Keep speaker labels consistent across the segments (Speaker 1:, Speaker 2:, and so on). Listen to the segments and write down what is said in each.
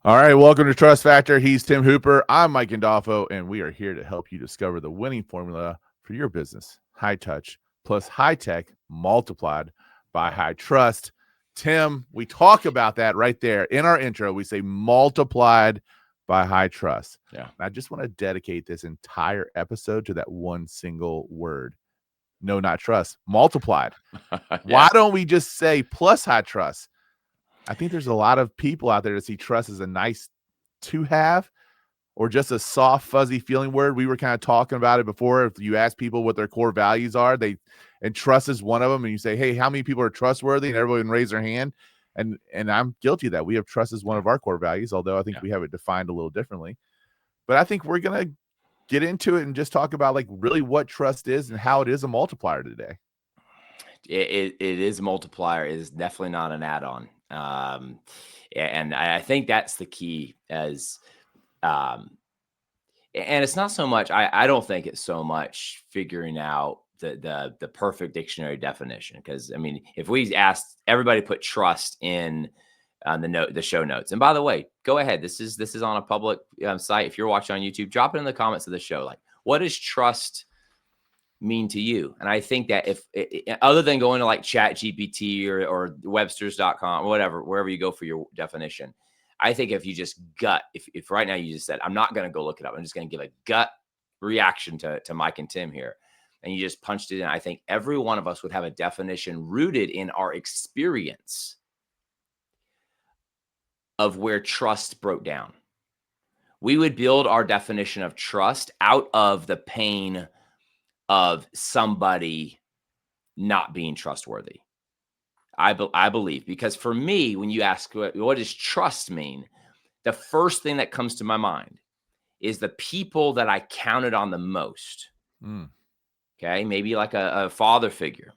Speaker 1: All right, welcome to Trust Factor. He's Tim Hooper. I'm Mike Gandolfo, and we are here to help you discover the winning formula for your business. High touch plus high tech multiplied by high trust. Tim, we talk about that right there in our intro. We say multiplied by high trust.
Speaker 2: Yeah.
Speaker 1: And I just want to dedicate this entire episode to that one single word. No, not trust. Multiplied.
Speaker 2: Yeah.
Speaker 1: Why don't we just say plus high trust? I think there's a lot of people out there that see trust as a nice to have or just a soft, fuzzy feeling word. We were kind of talking about it before. If you ask people what their core values are, and trust is one of them. And you say, hey, how many people are trustworthy? And everybody can raise their hand. And I'm guilty of that. We have trust as one of our core values, although I think we have it defined a little differently. But I think we're going to get into it and just talk about like really what trust is and how it is a multiplier today.
Speaker 2: It is a multiplier. It is definitely not an add-on. And I think that's the key as, and it's not so much, I don't think it's so much figuring out the perfect dictionary definition. Cause I mean, if we asked everybody to put trust in the show notes, and by the way, go ahead. This is on a public site. If you're watching on YouTube, drop it in the comments of the show. Like, what does trust mean to you? And I think that if other than going to like Chat GPT or Webster's.com or whatever, wherever you go for your definition, I think if you just if right now you just said, I'm not going to go look it up, I'm just going to give a gut reaction to Mike and Tim here, and you just punched it in, I think every one of us would have a definition rooted in our experience of where trust broke down. We would build our definition of trust out of the pain of somebody not being trustworthy. I believe, because for me, when you ask what does trust mean, the first thing that comes to my mind is the people that I counted on the most. Okay, maybe like a father figure.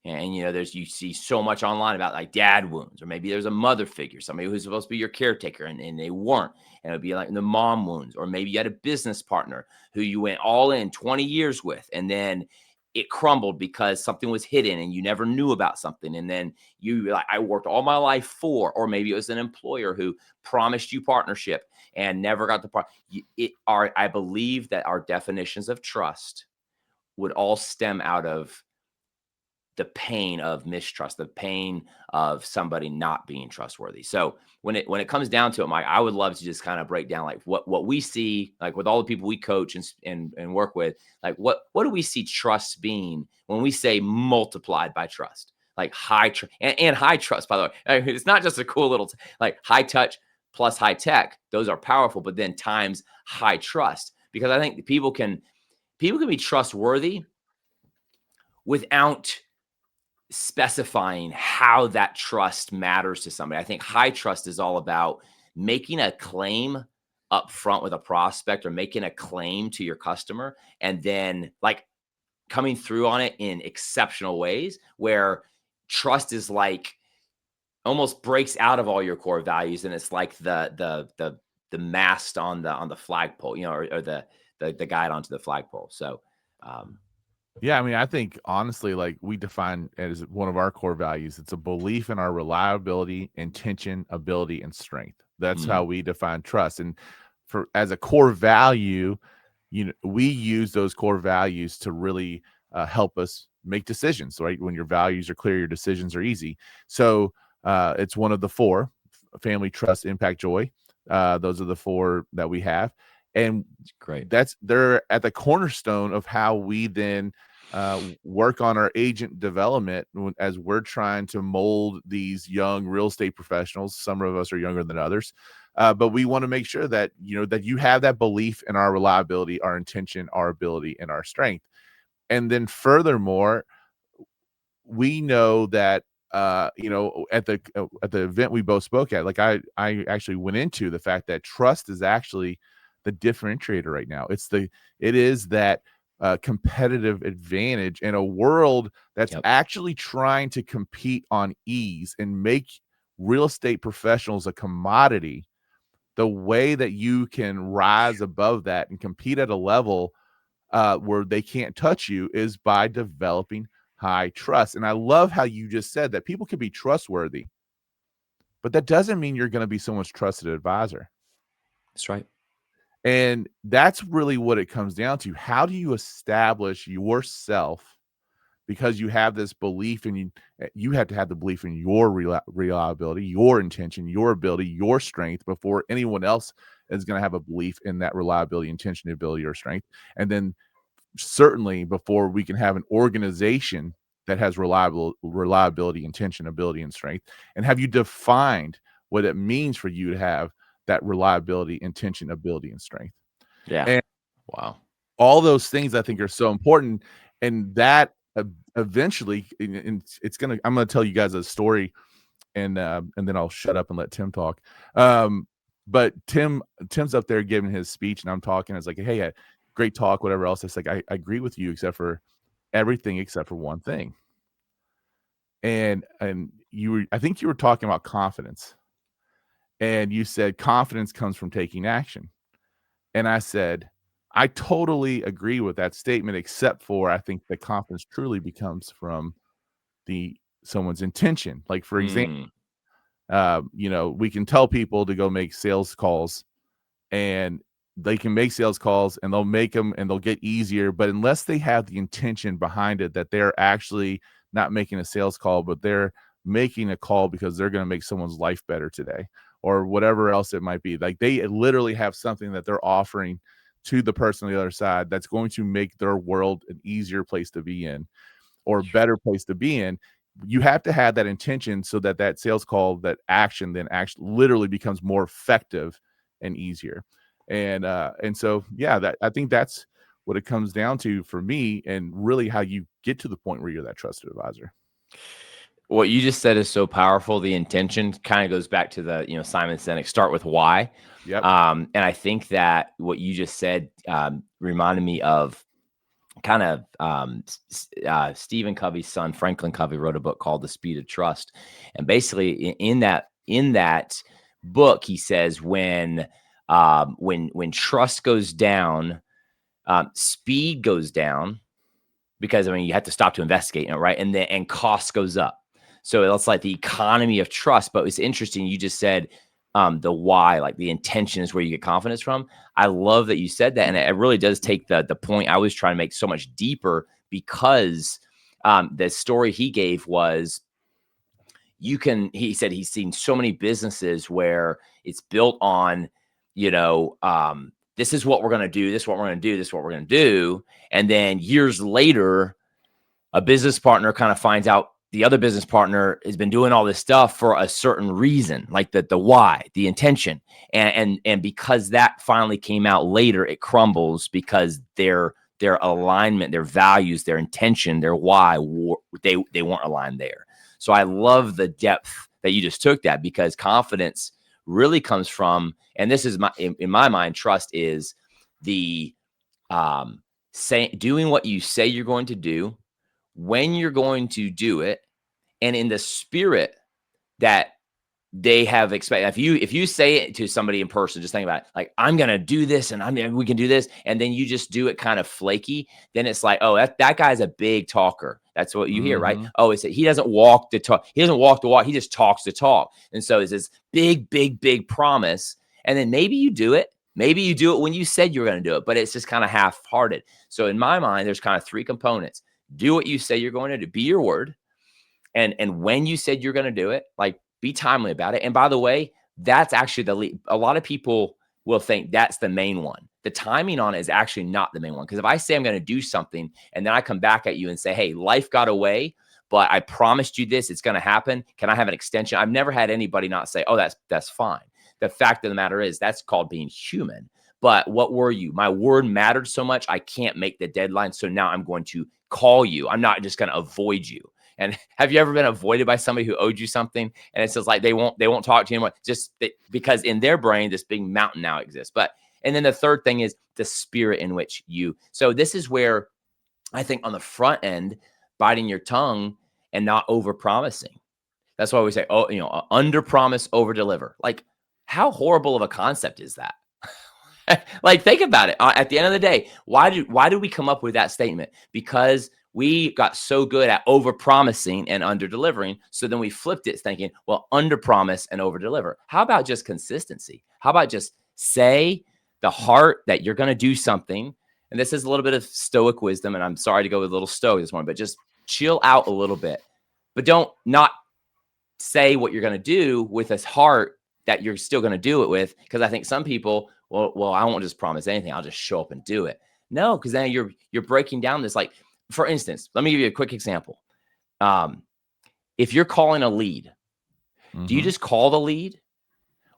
Speaker 2: And, you know, you see so much online about like dad wounds, or maybe there's a mother figure, somebody who's supposed to be your caretaker and they weren't. And it would be like the mom wounds, or maybe you had a business partner who you went all in 20 years with, and then it crumbled because something was hidden and you never knew about something. And then you like, I worked all my life for, or maybe it was an employer who promised you partnership and never got the part. I believe that our definitions of trust would all stem out of the pain of mistrust, the pain of somebody not being trustworthy. So when it comes down to it, Mike, I would love to just kind of break down like what we see, like with all the people we coach and work with, like what do we see trust being when we say multiplied by trust, like high and high trust, by the way. I mean, it's not just a cool little like high touch plus high tech. Those are powerful, but then times high trust, because I think people can be trustworthy without specifying how that trust matters to somebody. I think high trust is all about making a claim up front with a prospect, or making a claim to your customer, and then like coming through on it in exceptional ways, where trust is like almost breaks out of all your core values, and it's like the mast on the flagpole, you know, or the guide onto the flagpole. So
Speaker 1: yeah, I mean, I think honestly, like we define as one of our core values, it's a belief in our reliability, intention, ability, and strength. That's how we define trust. And as a core value, you know, we use those core values to really help us make decisions, right? When your values are clear, your decisions are easy. So it's one of the four: family, trust, impact, joy. Those are the four that we have. And
Speaker 2: great.
Speaker 1: They're at the cornerstone of how we then work on our agent development as we're trying to mold these young real estate professionals. Some of us are younger than others, but we want to make sure that, you know, that you have that belief in our reliability, our intention, our ability, and our strength. And then furthermore, we know that you know, at the event we both spoke at, like I actually went into the fact that trust is actually the differentiator right now. It is that competitive advantage in a world that's
Speaker 2: Yep.
Speaker 1: actually trying to compete on ease and make real estate professionals a commodity. The way that you can rise above that and compete at a level where they can't touch you is by developing high trust. And I love how you just said that people can be trustworthy, but that doesn't mean you're going to be someone's trusted advisor.
Speaker 2: That's right.
Speaker 1: And that's really what it comes down to. How do you establish yourself? Because you have this belief and you have to have the belief in your reliability, your intention, your ability, your strength before anyone else is going to have a belief in that reliability, intention, ability, or strength. And then certainly before we can have an organization that has reliability, intention, ability, and strength. And have you defined what it means for you to have that reliability, intention, ability, and strength?
Speaker 2: Yeah.
Speaker 1: And
Speaker 2: Wow.
Speaker 1: all those things I think are so important. And that eventually, I'm going to tell you guys a story, and then I'll shut up and let Tim talk. But Tim's up there giving his speech, and I'm talking. It's like, hey, great talk, whatever else. It's like, I agree with you except for everything except for one thing. And I think you were talking about confidence, and you said confidence comes from taking action. And I said, I totally agree with that statement, except for I think that confidence truly becomes from someone's intention. Like, for example, we can tell people to go make sales calls, and they can make sales calls and they'll make them and they'll get easier. But unless they have the intention behind it, that they're actually not making a sales call, but they're making a call because they're going to make someone's life better today or whatever else it might be. Like, they literally have something that they're offering to the person on the other side that's going to make their world an easier place to be in or a better place to be in. You have to have that intention so that sales call, that action, then actually literally becomes more effective and easier. And so, yeah, I think that's what it comes down to for me, and really how you get to the point where you're that trusted advisor.
Speaker 2: What you just said is so powerful. The intention kind of goes back to the, Simon Sinek, start with why.
Speaker 1: Yep.
Speaker 2: And I think that what you just said reminded me of kind of Stephen Covey's son, Franklin Covey, wrote a book called The Speed of Trust. And basically in that book, he says, when trust goes down, speed goes down, because you have to stop to investigate, right? And cost goes up. So it's like the economy of trust. But it's interesting. You just said the why, like the intention is where you get confidence from. I love that you said that. And it really does take the point I was trying to make so much deeper, because the story he gave was, he said he's seen so many businesses where it's built on, this is what we're going to do. This is what we're going to do. This is what we're going to do. And then years later, a business partner kind of finds out the other business partner has been doing all this stuff for a certain reason, like the why, the intention. And because that finally came out later, it crumbles because their alignment, their values, their intention, their why, they weren't aligned there. So I love the depth that you just took that, because confidence really comes from, and this is in my mind, trust is the doing what you say you're going to do, when you're going to do it, and in the spirit that they have expected. If you say it to somebody in person, just think about it, like, I'm going to do this and we can do this. And then you just do it kind of flaky. Then it's like, oh, that guy's a big talker. That's what you hear, right? Oh, he doesn't walk the talk. He doesn't walk the walk. He just talks the talk. And so it's this big, big, big promise. And then maybe you do it. Maybe you do it when you said you were going to do it, but it's just kind of half-hearted. So in my mind, there's kind of three components. Do what you say you're going to do. Be your word. And when you said you're going to do it, like, be timely about it. And by the way, that's actually a lot of people will think that's the main one. The timing on it is actually not the main one. Because if I say I'm going to do something and then I come back at you and say, hey, life got away, but I promised you this, it's going to happen. Can I have an extension? I've never had anybody not say, oh, that's fine. The fact of the matter is, that's called being human. But what were you? My word mattered so much, I can't make the deadline. So now I'm going to call you. I'm not just going to avoid you. And have you ever been avoided by somebody who owed you something? And it's just like they won't talk to you anymore, just because in their brain this big mountain now exists. But And then the third thing is the spirit in which so this is where I think on the front end, biting your tongue and not over promising. That's why we say, under promise, over deliver. Like, how horrible of a concept is that? Like, think about it. At the end of the day, why did we come up with that statement? Because we got so good at over promising and under delivering. So then we flipped it thinking, well, under promise and over deliver. How about just consistency? How about just say the heart that you're going to do something? And this is a little bit of stoic wisdom. And I'm sorry to go with a little stoic this morning, but just chill out a little bit. But don't not say what you're going to do with this heart that you're still going to do it with. Because I think some people, well, I won't just promise anything. I'll just show up and do it. No, because then you're breaking down this. Like, for instance, let me give you a quick example. If you're calling a lead, do you just call the lead?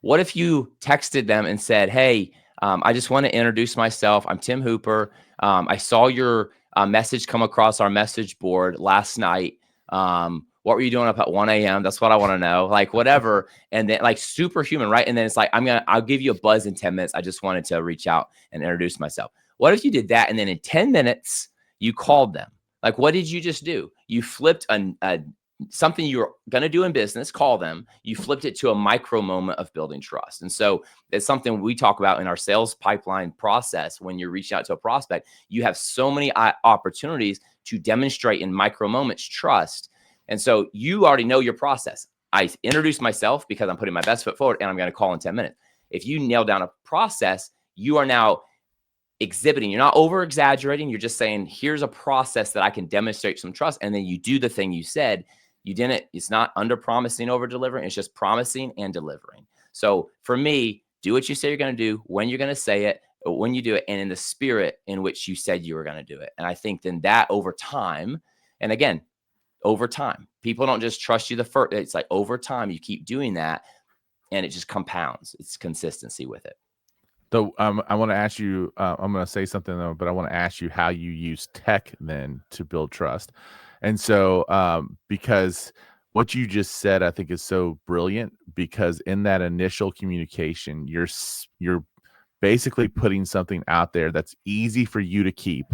Speaker 2: What if you texted them and said, hey, I just want to introduce myself. I'm Tim Hooper. I saw your message come across our message board last night. What were you doing up at 1 a.m.? That's what I want to know. Like, whatever. And then, like, superhuman, right? And then it's like, I'll give you a buzz in 10 minutes. I just wanted to reach out and introduce myself. What if you did that? And then in 10 minutes, you called them? Like, what did you just do? You flipped something you're going to do in business, call them. You flipped it to a micro moment of building trust. And so it's something we talk about in our sales pipeline process. When you're reaching out to a prospect, you have so many opportunities to demonstrate in micro moments trust. And so you already know your process. I introduce myself because I'm putting my best foot forward and I'm going to call in 10 minutes. If you nail down a process, you are now exhibiting. You're not over exaggerating. You're just saying, here's a process that I can demonstrate some trust. And then you do the thing you said. You didn't. It's not under promising, over delivering. It's just promising and delivering. So for me, do what you say you're going to do, when you're going to say it, when you do it, and in the spirit in which you said you were going to do it. And I think then that over time, and again, over time, people don't just trust you the first. It's like over time, you keep doing that and it just compounds. It's consistency with it.
Speaker 1: So I want to ask you, I'm going to say something though, but I want to ask you how you use tech then to build trust. And so because what you just said, I think is so brilliant, because in that initial communication, you're basically putting something out there that's easy for you to keep.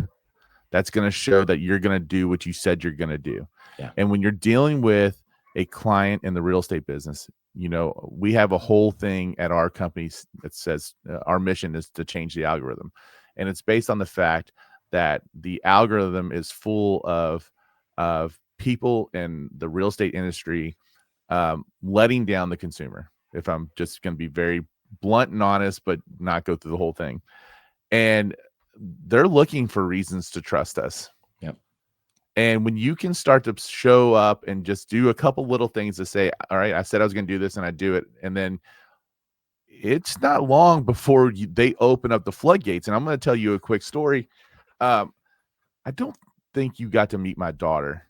Speaker 1: That's going to show that you're going to do what you said you're going to do.
Speaker 2: Yeah.
Speaker 1: And when you're dealing with a client in the real estate business, we have a whole thing at our company that says our mission is to change the algorithm. And it's based on the fact that the algorithm is full of people in the real estate industry letting down the consumer. If I'm just going to be very blunt and honest, but not go through the whole thing. And they're looking for reasons to trust us.
Speaker 2: Yep.
Speaker 1: And when you can start to show up and just do a couple little things to say, all right, I said I was going to do this and I do it. And then it's not long before they open up the floodgates. And I'm going to tell you a quick story. I don't think you got to meet my daughter.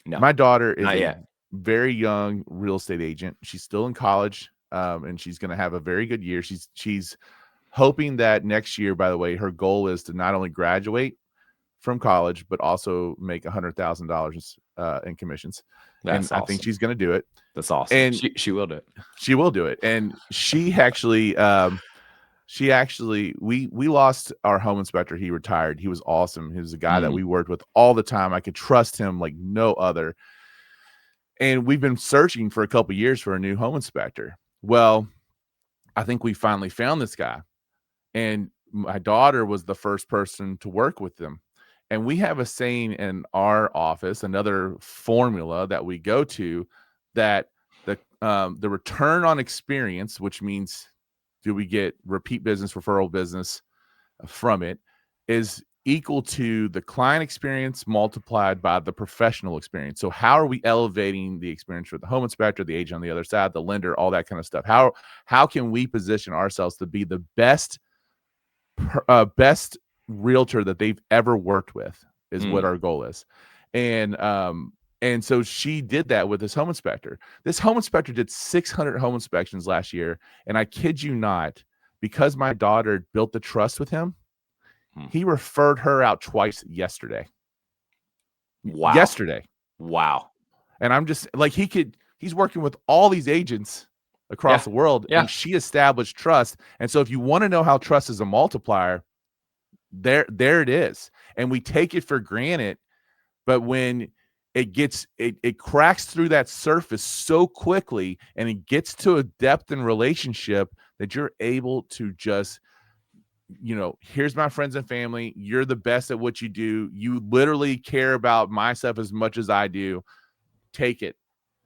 Speaker 2: No,
Speaker 1: my daughter is
Speaker 2: not
Speaker 1: a
Speaker 2: yet.
Speaker 1: very young real estate agent. She's still in college, and she's going to have a very good year. She's hoping that next year, by the way, her goal is to not only graduate from college, but also make $100,000 in commissions.
Speaker 2: That's awesome.
Speaker 1: I think she's going to do it.
Speaker 2: That's awesome. And she will do it.
Speaker 1: She will do it. And she actually, we lost our home inspector. He retired. He was awesome. He was a guy that we worked with all the time. I could trust him like no other. And we've been searching for a couple of years for a new home inspector. Well, I think we finally found this guy. And my daughter was the first person to work with them. And we have a saying in our office, another formula that we go to, that the return on experience, which means do we get repeat business, referral business from it, is equal to the client experience multiplied by the professional experience. So how are we elevating the experience for the home inspector, the agent on the other side, the lender, all that kind of stuff? How can we position ourselves to be the best realtor that they've ever worked with is what our goal is. And so she did that with this home inspector. This home inspector did 600 home inspections last year. And I kid you not, because my daughter built the trust with him, he referred her out twice yesterday.
Speaker 2: Wow.
Speaker 1: Yesterday.
Speaker 2: Wow.
Speaker 1: And I'm just like, he's working with all these agents across the world,
Speaker 2: Yeah.
Speaker 1: and she established trust. And so if you want to know how trust is a multiplier, there it is. And we take it for granted, but when it cracks through that surface so quickly, and it gets to a depth in relationship that you're able to just, here's my friends and family. You're the best at what you do. You literally care about my stuff as much as I do. Take it,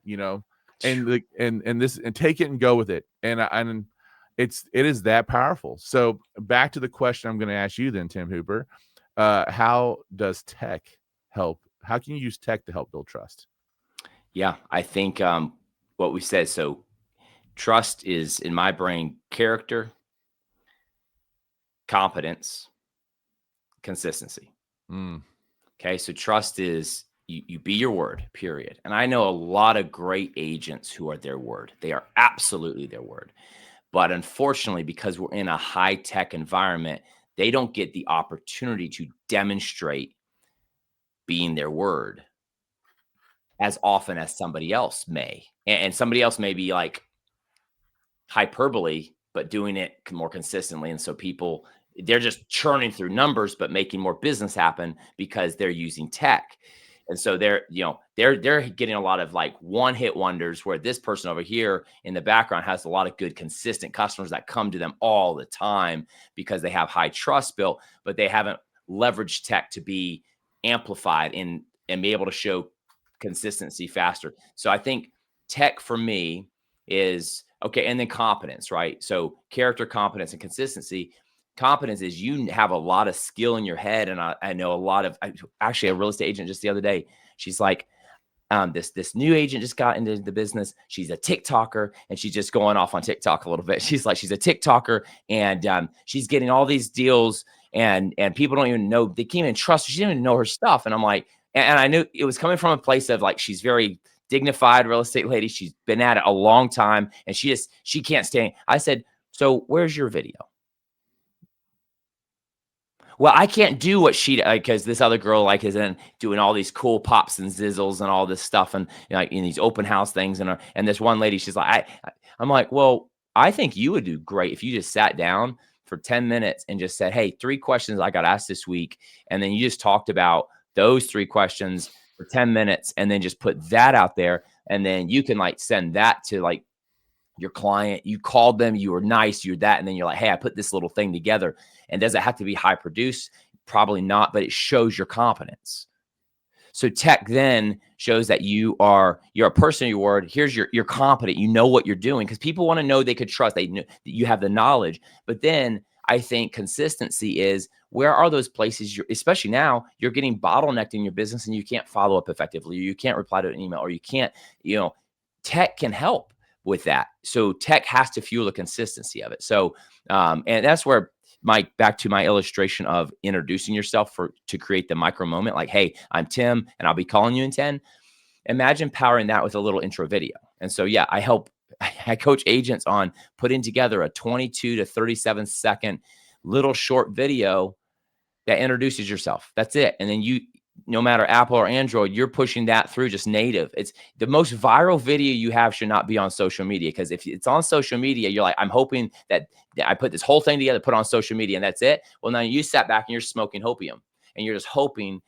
Speaker 1: and take it and go with it. And it is that powerful. So back to the question I'm going to ask you then, Tim Hooper, how does tech help? How can you use tech to help build trust?
Speaker 2: Yeah, I think what we said. So trust is, in my brain, character, competence, consistency. Okay, so trust is you be your word, period. And I know a lot of great agents who are their word. They are absolutely their word. But unfortunately, because we're in a high-tech environment, they don't get the opportunity to demonstrate being their word as often as somebody else may. And somebody else may be like hyperbole, but doing it more consistently. And so people, they're just churning through numbers, but making more business happen because they're using tech. And so they're getting a lot of like one-hit wonders, where this person over here in the background has a lot of good, consistent customers that come to them all the time because they have high trust built, but they haven't leveraged tech to be amplified and be able to show consistency faster. So I think tech for me is okay. And then competence, right? So character, competence, and consistency. Competence is you have a lot of skill in your head. And I know a lot of, actually, a real estate agent just the other day, she's like, this new agent just got into the business. She's a TikToker, and she's just going off on TikTok a little bit. She's like, she's a TikToker, and she's getting all these deals, and people don't even know, they can't even trust her. She didn't even know her stuff. And I'm like, and I knew it was coming from a place of like, she's very dignified real estate lady. She's been at it a long time, and she can't stand. I said, so where's your video? Well, I can't do what she, because this other girl like is in doing all these cool pops and zizzles and all this stuff, and like in these open house things, and this one lady, she's like, I'm like, well, I think you would do great if you just sat down for 10 minutes and just said, hey, 3 questions I got asked this week, and then you just talked about those 3 questions for 10 minutes, and then just put that out there, and then you can like send that to like your client. You called them, you were nice, you're that, and then you're like, hey, I put this little thing together. And does it have to be high produced? Probably not, but it shows your competence. So tech then shows that you're a person of your word. Here's you're competent. You know what you're doing, because people want to know they could trust. They know that you have the knowledge. But then I think consistency is, where are those places especially now, you're getting bottlenecked in your business and you can't follow up effectively, or you can't reply to an email, or you can't, tech can help with that. So tech has to fuel the consistency of it. So, and that's where back to my illustration of introducing yourself to create the micro moment. Like, hey, I'm Tim, and I'll be calling you in 10. Imagine powering that with a little intro video. And so, yeah, I coach agents on putting together a 22 to 37 second little short video that introduces yourself. That's it. And then no matter Apple or Android, you're pushing that through just native. It's the most viral video you have should not be on social media, because if it's on social media, you're like, I'm hoping that I put this whole thing together, put on social media, and that's it. Well, now you sat back and you're smoking hopium, and you're just hoping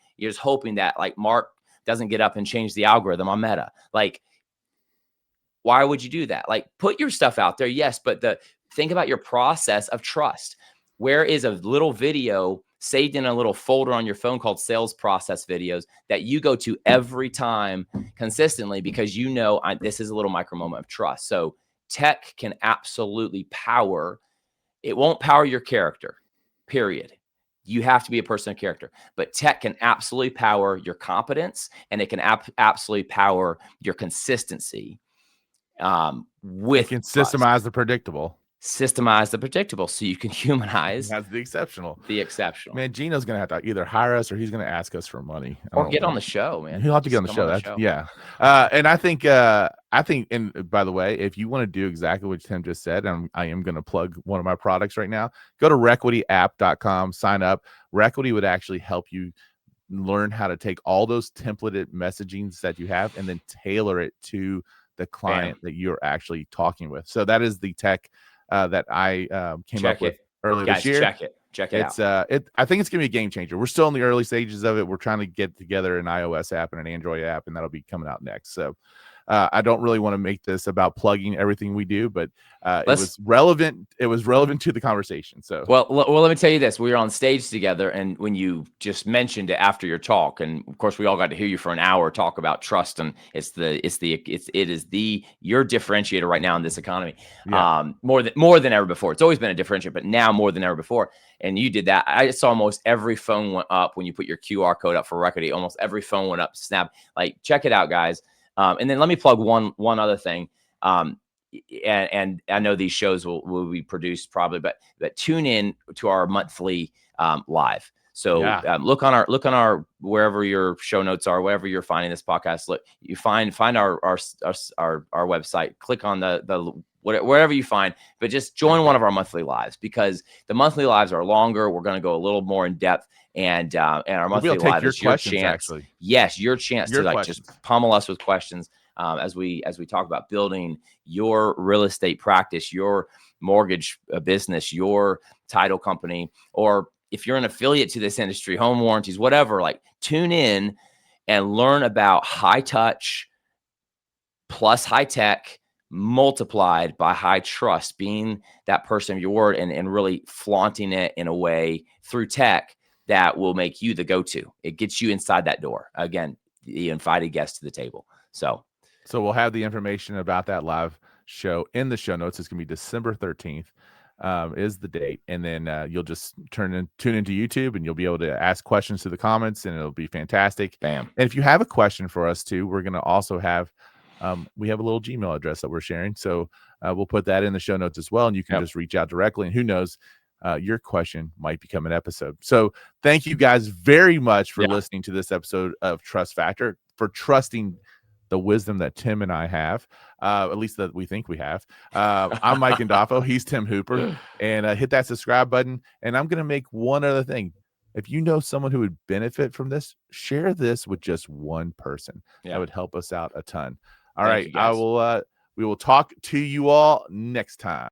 Speaker 2: that like Mark doesn't get up and change the algorithm on Meta. Like, why would you do that? Like, put your stuff out there, yes, but think about your process of trust. Where is a little video saved in a little folder on your phone called sales process videos that you go to every time consistently, because this is a little micro moment of trust. So tech can absolutely power. It won't power your character, period. You have to be a person of character, but tech can absolutely power your competence, and it can absolutely power your consistency. With
Speaker 1: it can systemize the predictable.
Speaker 2: Systemize the predictable, so you can humanize
Speaker 1: That's the exceptional. Man, Gino's gonna have to either hire us, or he's gonna ask us for money,
Speaker 2: or get on the show, man.
Speaker 1: He'll have to get on the show. Yeah. And I think, and by the way, if you want to do exactly what Tim just said, I am going to plug one of my products right now. Go to requityapp.com, sign up. Requity would actually help you learn how to take all those templated messagings that you have and then tailor it to the client that you're actually talking with. So that is the tech that I came up with earlier this year.
Speaker 2: Check it. Check it out.
Speaker 1: I think it's gonna be a game changer. We're still in the early stages of it. We're trying to get together an iOS app and an Android app, and that'll be coming out next. So I don't really want to make this about plugging everything we do, but it was relevant. It was relevant to the conversation. So
Speaker 2: well, let me tell you this: we were on stage together, and when you just mentioned it after your talk, and of course we all got to hear you for an hour talk about trust, and it is your differentiator right now in this economy, more than ever before. It's always been a differentiator, but now more than ever before. And you did that. I saw almost every phone went up when you put your QR code up for Recording. Almost every phone went up. Snap! Like, check it out, guys. And then let me plug one other thing. And I know these shows will be produced probably, but tune in to our monthly live. So look on our wherever your show notes are, wherever you're finding this podcast. Look, you find our website. Click on the wherever you find, but just join one of our monthly lives, because the monthly lives are longer. We're going to go a little more in depth. And our monthly live is your chance. Actually. Yes, your chance to like just pummel us with questions as we talk about building your real estate practice, your mortgage business, your title company, or if you're an affiliate to this industry, home warranties, whatever. Like, tune in and learn about high touch plus high tech multiplied by high trust, being that person of your word and really flaunting it in a way through tech that will make you the go-to. It gets you inside that door. Again, the invited guest to the table. So
Speaker 1: we'll have the information about that live show in the show notes. It's going to be December 13th is the date. And then you'll just tune into YouTube, and you'll be able to ask questions to the comments, and it'll be fantastic.
Speaker 2: Bam.
Speaker 1: And if you have a question for us too, we're going to also have, we have a little Gmail address that we're sharing. So we'll put that in the show notes as well. And you can just reach out directly, and who knows, your question might become an episode. So thank you guys very much for listening to this episode of Trust Factor, for trusting the wisdom that Tim and I have, at least that we think we have. I'm Mike Gandolfo. He's Tim Hooper. And hit that subscribe button. And I'm going to make one other thing. If you know someone who would benefit from this, share this with just one person. That would help us out a ton. All right. We will talk to you all next time.